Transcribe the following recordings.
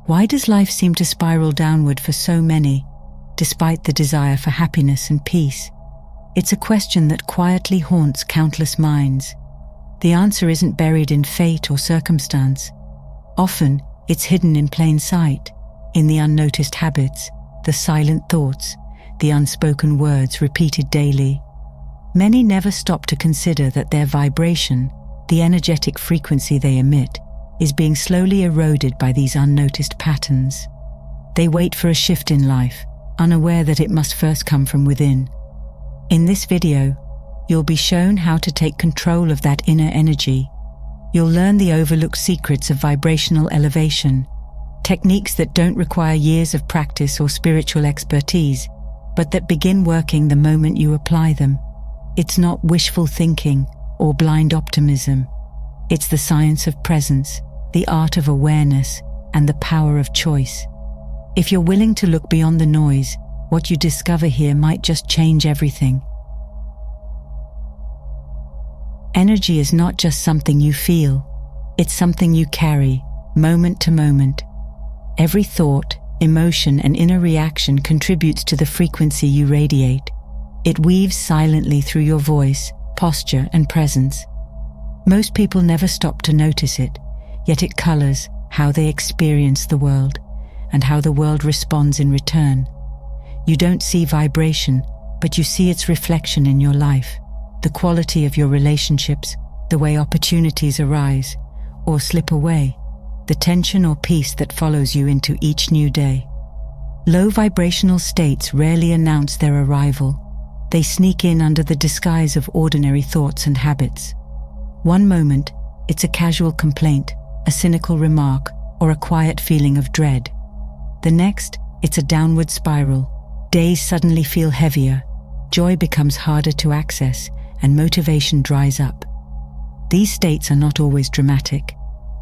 Why does life seem to spiral downward for so many, despite the desire for happiness and peace? It's a question that quietly haunts countless minds. The answer isn't buried in fate or circumstance. Often, it's hidden in plain sight, in the unnoticed habits, the silent thoughts, the unspoken words repeated daily. Many never stop to consider that their vibration, the energetic frequency they emit, is being slowly eroded by these unnoticed patterns. They wait for a shift in life, unaware that it must first come from within. In this video, you'll be shown how to take control of that inner energy. You'll learn the overlooked secrets of vibrational elevation, techniques that don't require years of practice or spiritual expertise, but that begin working the moment you apply them. It's not wishful thinking or blind optimism. It's the science of presence, the art of awareness, and the power of choice. If you're willing to look beyond the noise, what you discover here might just change everything. Energy is not just something you feel, it's something you carry, moment to moment. Every thought, emotion, and inner reaction contributes to the frequency you radiate. It weaves silently through your voice, posture, and presence. Most people never stop to notice it, yet it colors how they experience the world and how the world responds in return. You don't see vibration, but you see its reflection in your life, the quality of your relationships, the way opportunities arise or slip away, the tension or peace that follows you into each new day. Low vibrational states rarely announce their arrival. They sneak in under the disguise of ordinary thoughts and habits. One moment, it's a casual complaint, a cynical remark, or a quiet feeling of dread. The next, it's a downward spiral. Days suddenly feel heavier, joy becomes harder to access, and motivation dries up. These states are not always dramatic.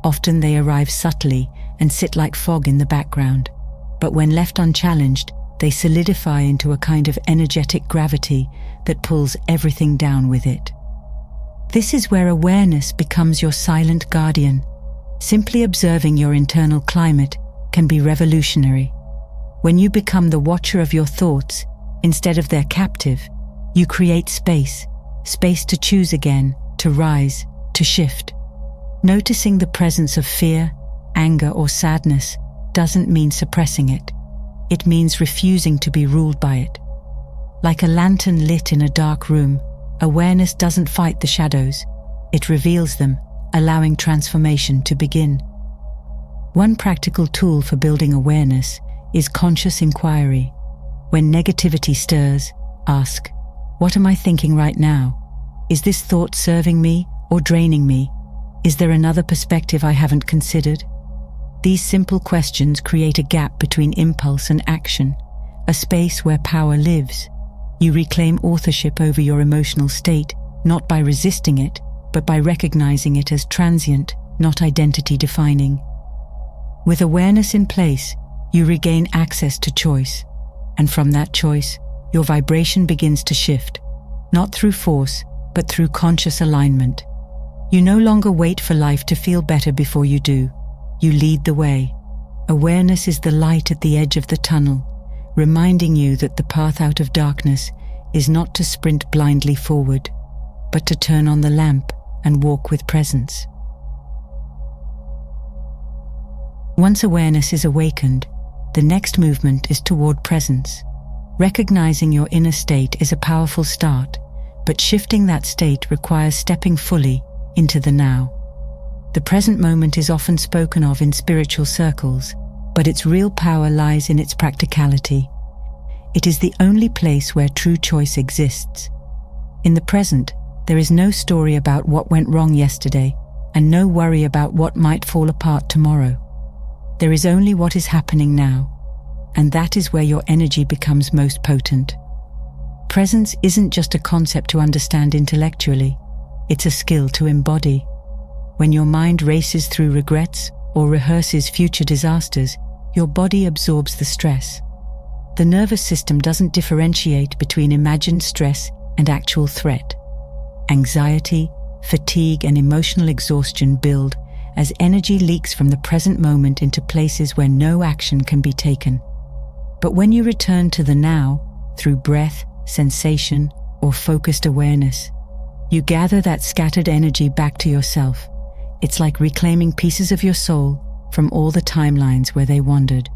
Often they arrive subtly and sit like fog in the background. But when left unchallenged, they solidify into a kind of energetic gravity that pulls everything down with it. This is where awareness becomes your silent guardian. Simply observing your internal climate can be revolutionary. When you become the watcher of your thoughts, instead of their captive, you create space to choose again, to rise, to shift. Noticing the presence of fear, anger, or sadness doesn't mean suppressing it. It means refusing to be ruled by it. Like a lantern lit in a dark room, awareness doesn't fight the shadows. It reveals them, allowing transformation to begin. One practical tool for building awareness is conscious inquiry. When negativity stirs, ask, "What am I thinking right now? Is this thought serving me or draining me? Is there another perspective I haven't considered?" These simple questions create a gap between impulse and action, a space where power lives. You reclaim authorship over your emotional state, not by resisting it, but by recognizing it as transient, not identity-defining. With awareness in place, you regain access to choice, and from that choice, your vibration begins to shift, not through force, but through conscious alignment. You no longer wait for life to feel better before you do. You lead the way. Awareness is the light at the edge of the tunnel, reminding you that the path out of darkness is not to sprint blindly forward, but to turn on the lamp and walk with presence. Once awareness is awakened, the next movement is toward presence. Recognizing your inner state is a powerful start, but shifting that state requires stepping fully into the now. The present moment is often spoken of in spiritual circles, but its real power lies in its practicality. It is the only place where true choice exists. In the present, there is no story about what went wrong yesterday, and no worry about what might fall apart tomorrow. There is only what is happening now, and that is where your energy becomes most potent. Presence isn't just a concept to understand intellectually, it's a skill to embody. When your mind races through regrets or rehearses future disasters, your body absorbs the stress. The nervous system doesn't differentiate between imagined stress and actual threat. Anxiety, fatigue, and emotional exhaustion build as energy leaks from the present moment into places where no action can be taken. But when you return to the now, through breath, sensation, or focused awareness, you gather that scattered energy back to yourself. It's like reclaiming pieces of your soul from all the timelines where they wandered.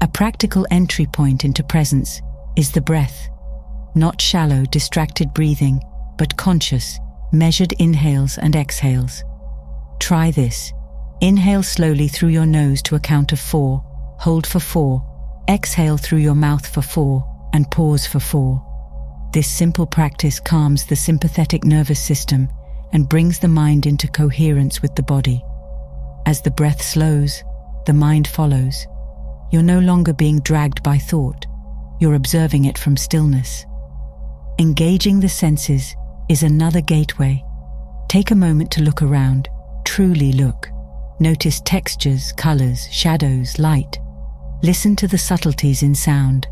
A practical entry point into presence is the breath. Not shallow, distracted breathing, but conscious, measured inhales and exhales. Try this. Inhale slowly through your nose to a count of 4, hold for 4, exhale through your mouth for 4, and pause for 4. This simple practice calms the sympathetic nervous system and brings the mind into coherence with the body. As the breath slows, the mind follows. You're no longer being dragged by thought. You're observing it from stillness. Engaging the senses is another gateway. Take a moment to look around. Truly look. Notice textures, colors, shadows, light. Listen to the subtleties in sound.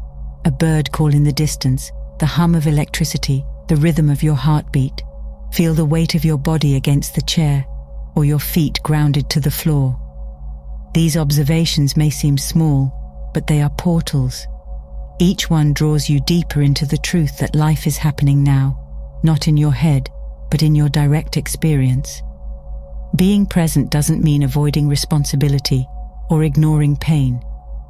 A bird call in the distance, the hum of electricity, the rhythm of your heartbeat. Feel the weight of your body against the chair, or your feet grounded to the floor. These observations may seem small, but they are portals. Each one draws you deeper into the truth that life is happening now, not in your head, but in your direct experience. Being present doesn't mean avoiding responsibility or ignoring pain.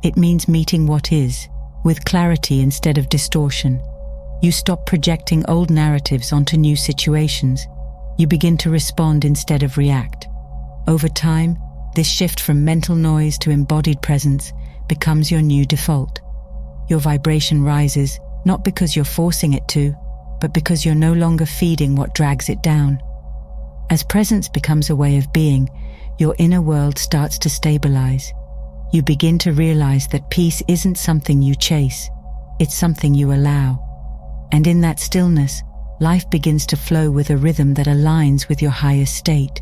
It means meeting what is, with clarity instead of distortion. You stop projecting old narratives onto new situations. You begin to respond instead of react. Over time, this shift from mental noise to embodied presence becomes your new default. Your vibration rises, not because you're forcing it to, but because you're no longer feeding what drags it down. As presence becomes a way of being, your inner world starts to stabilize. You begin to realize that peace isn't something you chase, it's something you allow. And in that stillness, life begins to flow with a rhythm that aligns with your highest state.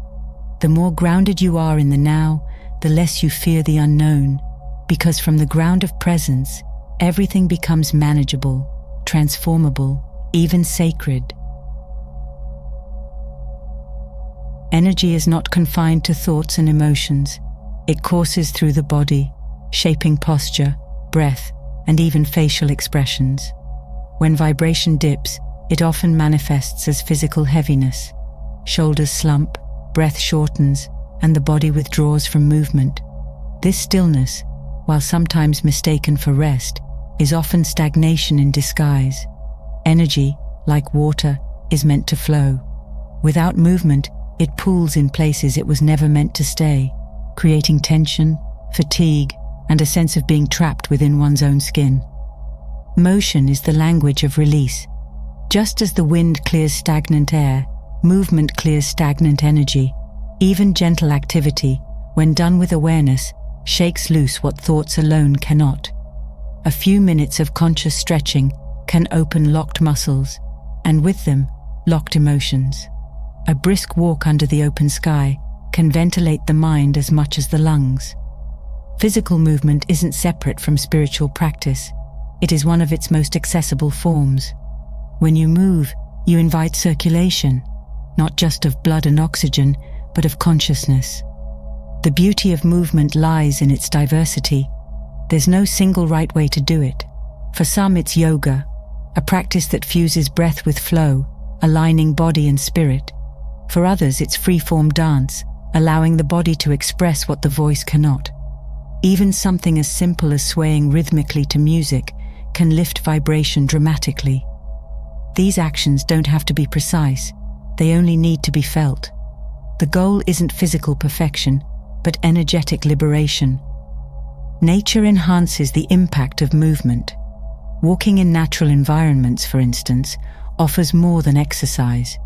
The more grounded you are in the now, the less you fear the unknown, because from the ground of presence, everything becomes manageable, transformable, even sacred. Energy is not confined to thoughts and emotions. It courses through the body, shaping posture, breath, and even facial expressions. When vibration dips, it often manifests as physical heaviness. Shoulders slump, breath shortens, and the body withdraws from movement. This stillness, while sometimes mistaken for rest, is often stagnation in disguise. Energy, like water, is meant to flow. Without movement, it pools in places it was never meant to stay, creating tension, fatigue, and a sense of being trapped within one's own skin. Motion is the language of release. Just as the wind clears stagnant air, movement clears stagnant energy. Even gentle activity, when done with awareness, shakes loose what thoughts alone cannot. A few minutes of conscious stretching can open locked muscles, and with them, locked emotions. A brisk walk under the open sky can ventilate the mind as much as the lungs. Physical movement isn't separate from spiritual practice. It is one of its most accessible forms. When you move, you invite circulation, not just of blood and oxygen, but of consciousness. The beauty of movement lies in its diversity. There's no single right way to do it. For some, it's yoga, a practice that fuses breath with flow, aligning body and spirit. For others, it's free-form dance, allowing the body to express what the voice cannot. Even something as simple as swaying rhythmically to music can lift vibration dramatically. These actions don't have to be precise, they only need to be felt. The goal isn't physical perfection, but energetic liberation. Nature enhances the impact of movement. Walking in natural environments, for instance, offers more than exercise.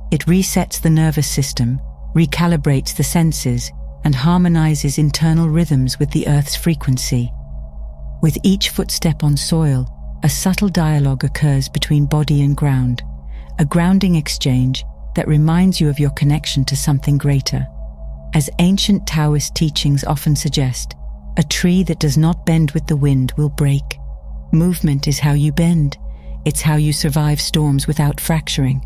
It resets the nervous system, recalibrates the senses, and harmonizes internal rhythms with the Earth's frequency. With each footstep on soil, a subtle dialogue occurs between body and ground, a grounding exchange that reminds you of your connection to something greater. As ancient Taoist teachings often suggest, a tree that does not bend with the wind will break. Movement is how you bend. It's how you survive storms without fracturing.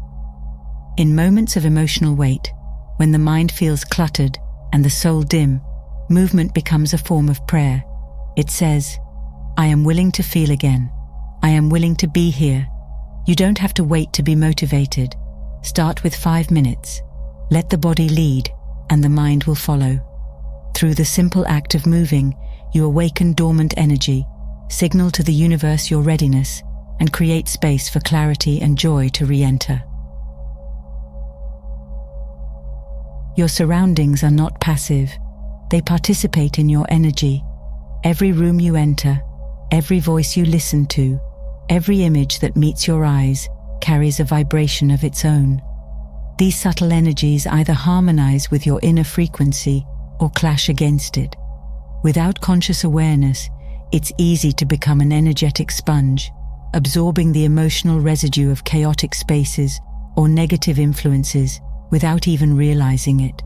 In moments of emotional weight, when the mind feels cluttered, and the soul dim, movement becomes a form of prayer. It says, I am willing to feel again. I am willing to be here. You don't have to wait to be motivated. Start with 5 minutes. Let the body lead, and the mind will follow. Through the simple act of moving, you awaken dormant energy, signal to the universe your readiness, and create space for clarity and joy to re-enter. Your surroundings are not passive. They participate in your energy. Every room you enter, every voice you listen to, every image that meets your eyes carries a vibration of its own. These subtle energies either harmonize with your inner frequency or clash against it. Without conscious awareness, it's easy to become an energetic sponge, absorbing the emotional residue of chaotic spaces or negative influences without even realizing it.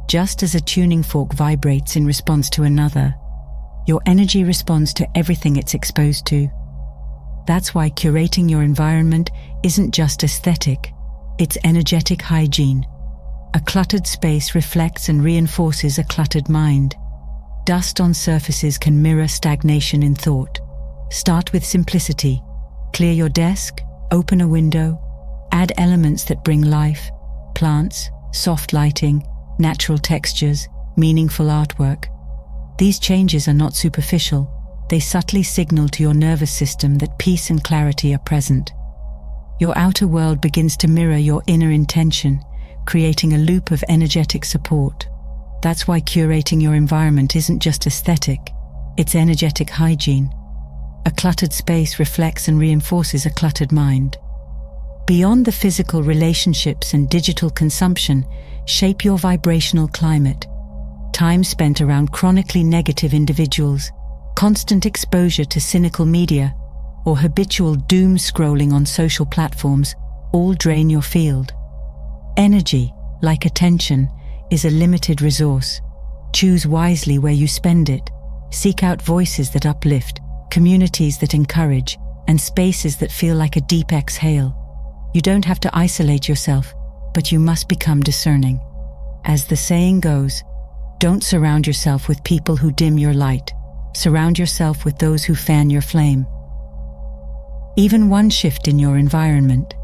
Just as a tuning fork vibrates in response to another, your energy responds to everything it's exposed to. That's why curating your environment isn't just aesthetic, it's energetic hygiene. A cluttered space reflects and reinforces a cluttered mind. Dust on surfaces can mirror stagnation in thought. Start with simplicity. Clear your desk, open a window, add elements that bring life, plants, soft lighting, natural textures, meaningful artwork. These changes are not superficial. They subtly signal to your nervous system that peace and clarity are present. Your outer world begins to mirror your inner intention, creating a loop of energetic support. That's why curating your environment isn't just aesthetic, it's energetic hygiene. A cluttered space reflects and reinforces a cluttered mind. Beyond the physical relationships and digital consumption, shape your vibrational climate. Time spent around chronically negative individuals, constant exposure to cynical media, or habitual doom scrolling on social platforms all drain your field. Energy, like attention, is a limited resource. Choose wisely where you spend it. Seek out voices that uplift, communities that encourage, and spaces that feel like a deep exhale. You don't have to isolate yourself, but you must become discerning. As the saying goes, don't surround yourself with people who dim your light. Surround yourself with those who fan your flame. Even one shift in your environment,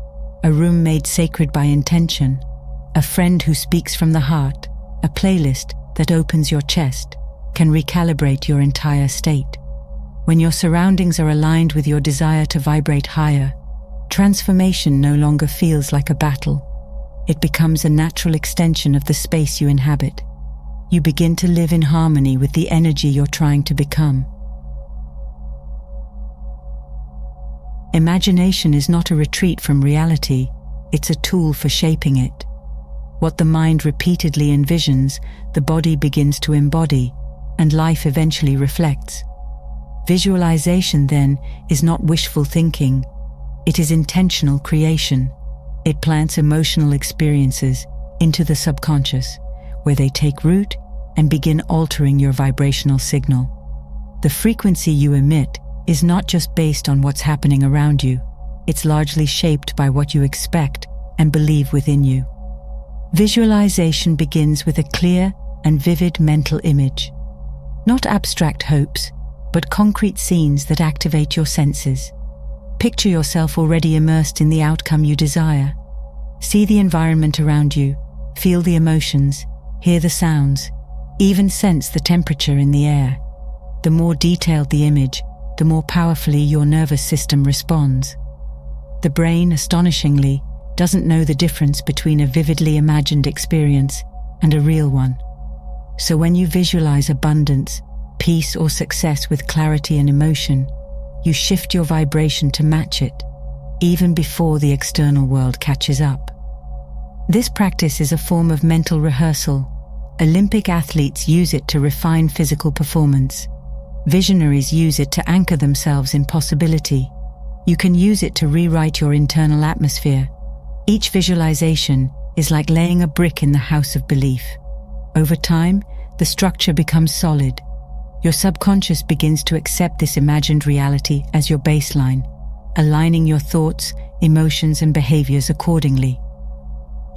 a room made sacred by intention, a friend who speaks from the heart, a playlist that opens your chest, can recalibrate your entire state. When your surroundings are aligned with your desire to vibrate higher, transformation no longer feels like a battle. It becomes a natural extension of the space you inhabit. You begin to live in harmony with the energy you're trying to become. Imagination is not a retreat from reality, it's a tool for shaping it. What the mind repeatedly envisions, the body begins to embody, and life eventually reflects. Visualization, then, is not wishful thinking. It is intentional creation. It plants emotional experiences into the subconscious, where they take root and begin altering your vibrational signal. The frequency you emit is not just based on what's happening around you, it's largely shaped by what you expect and believe within you. Visualization begins with a clear and vivid mental image. Not abstract hopes, but concrete scenes that activate your senses. Picture yourself already immersed in the outcome you desire. See the environment around you, feel the emotions, hear the sounds, even sense the temperature in the air. The more detailed the image, the more powerfully your nervous system responds. The brain, astonishingly, doesn't know the difference between a vividly imagined experience and a real one. So when you visualize abundance, peace, or success with clarity and emotion, you shift your vibration to match it, even before the external world catches up. This practice is a form of mental rehearsal. Olympic athletes use it to refine physical performance. Visionaries use it to anchor themselves in possibility. You can use it to rewrite your internal atmosphere. Each visualization is like laying a brick in the house of belief. Over time, the structure becomes solid. Your subconscious begins to accept this imagined reality as your baseline, aligning your thoughts, emotions, and behaviors accordingly.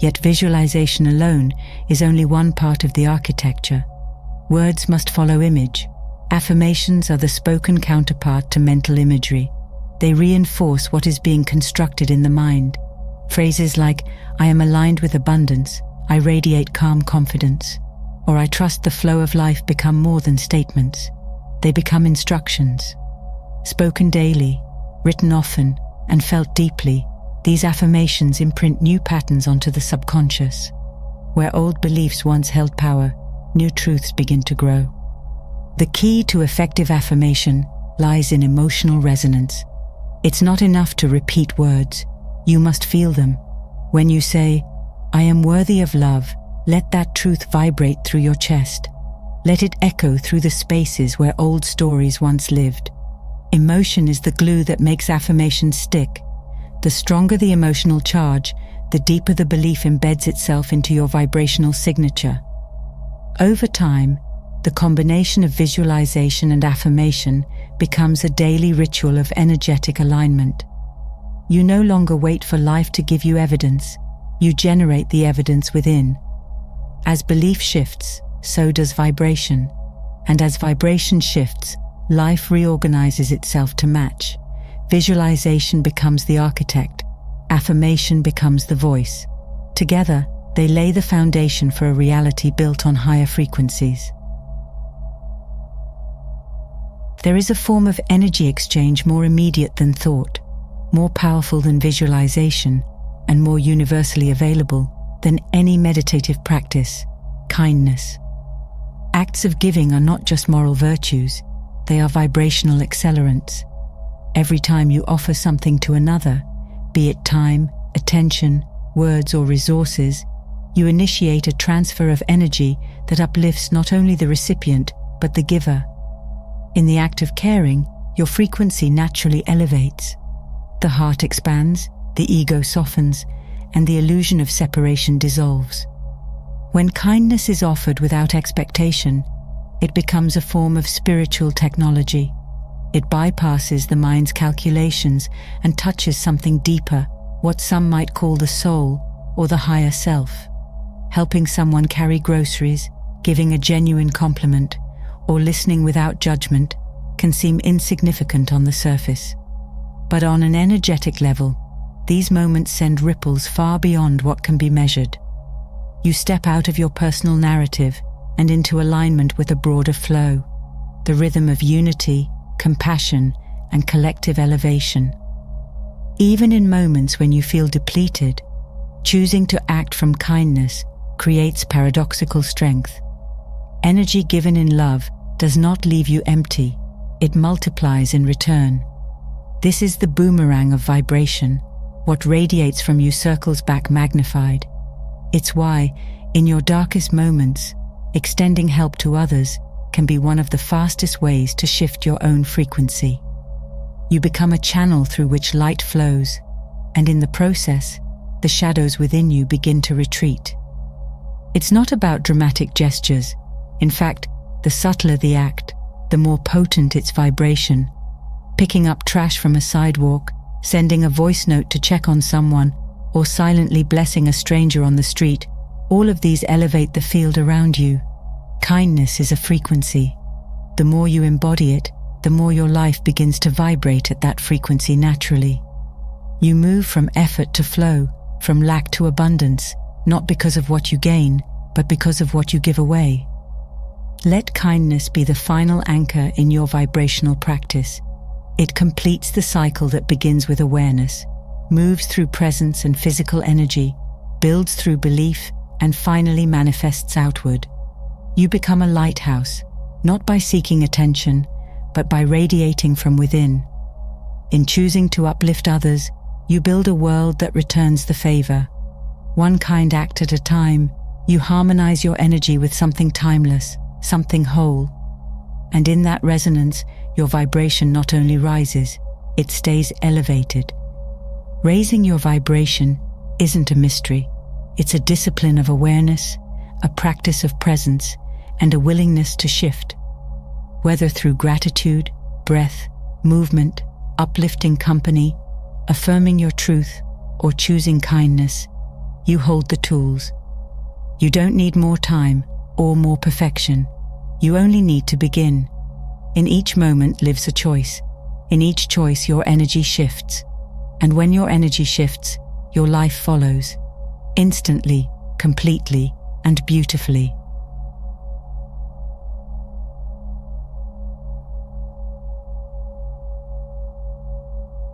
Yet visualization alone is only one part of the architecture. Words must follow image. Affirmations are the spoken counterpart to mental imagery. They reinforce what is being constructed in the mind. Phrases like, "I am aligned with abundance," "I radiate calm confidence," or "I trust the flow of life" become more than statements. They become instructions. Spoken daily, written often, and felt deeply, these affirmations imprint new patterns onto the subconscious. Where old beliefs once held power, new truths begin to grow. The key to effective affirmation lies in emotional resonance. It's not enough to repeat words. You must feel them. When you say, "I am worthy of love," let that truth vibrate through your chest. Let it echo through the spaces where old stories once lived. Emotion is the glue that makes affirmations stick. The stronger the emotional charge, the deeper the belief embeds itself into your vibrational signature. Over time, the combination of visualization and affirmation becomes a daily ritual of energetic alignment. You no longer wait for life to give you evidence. You generate the evidence within. As belief shifts, so does vibration. And as vibration shifts, life reorganizes itself to match. Visualization becomes the architect. Affirmation becomes the voice. Together, they lay the foundation for a reality built on higher frequencies. There is a form of energy exchange more immediate than thought, more powerful than visualization, and more universally available than any meditative practice: kindness. Acts of giving are not just moral virtues, they are vibrational accelerants. Every time you offer something to another, be it time, attention, words, or resources, you initiate a transfer of energy that uplifts not only the recipient, but the giver. In the act of caring, your frequency naturally elevates. The heart expands, the ego softens, and the illusion of separation dissolves. When kindness is offered without expectation, it becomes a form of spiritual technology. It bypasses the mind's calculations and touches something deeper, what some might call the soul or the higher self. Helping someone carry groceries, giving a genuine compliment, or listening without judgment can seem insignificant on the surface. But on an energetic level, these moments send ripples far beyond what can be measured. You step out of your personal narrative and into alignment with a broader flow, the rhythm of unity, compassion, and collective elevation. Even in moments when you feel depleted, choosing to act from kindness creates paradoxical strength. Energy given in love does not leave you empty, it multiplies in return. This is the boomerang of vibration. What radiates from you circles back magnified. It's why, in your darkest moments, extending help to others can be one of the fastest ways to shift your own frequency. You become a channel through which light flows, and in the process, the shadows within you begin to retreat. It's not about dramatic gestures. In fact, the subtler the act, the more potent its vibration. Picking up trash from a sidewalk, sending a voice note to check on someone, or silently blessing a stranger on the street, all of these elevate the field around you. Kindness is a frequency. The more you embody it, the more your life begins to vibrate at that frequency naturally. You move from effort to flow, from lack to abundance, not because of what you gain, but because of what you give away. Let kindness be the final anchor in your vibrational practice. It completes the cycle that begins with awareness, moves through presence and physical energy, builds through belief, and finally manifests outward. You become a lighthouse, not by seeking attention, but by radiating from within. In choosing to uplift others, you build a world that returns the favor. One kind act at a time, you harmonize your energy with something timeless, something whole. And in that resonance, your vibration not only rises, it stays elevated. Raising your vibration isn't a mystery. It's a discipline of awareness, a practice of presence, and a willingness to shift. Whether through gratitude, breath, movement, uplifting company, affirming your truth, or choosing kindness, You hold the tools. You don't need more time or more perfection. You only need to begin. In each moment lives a choice. In each choice, your energy shifts. And when your energy shifts, your life follows. Instantly, completely, and beautifully.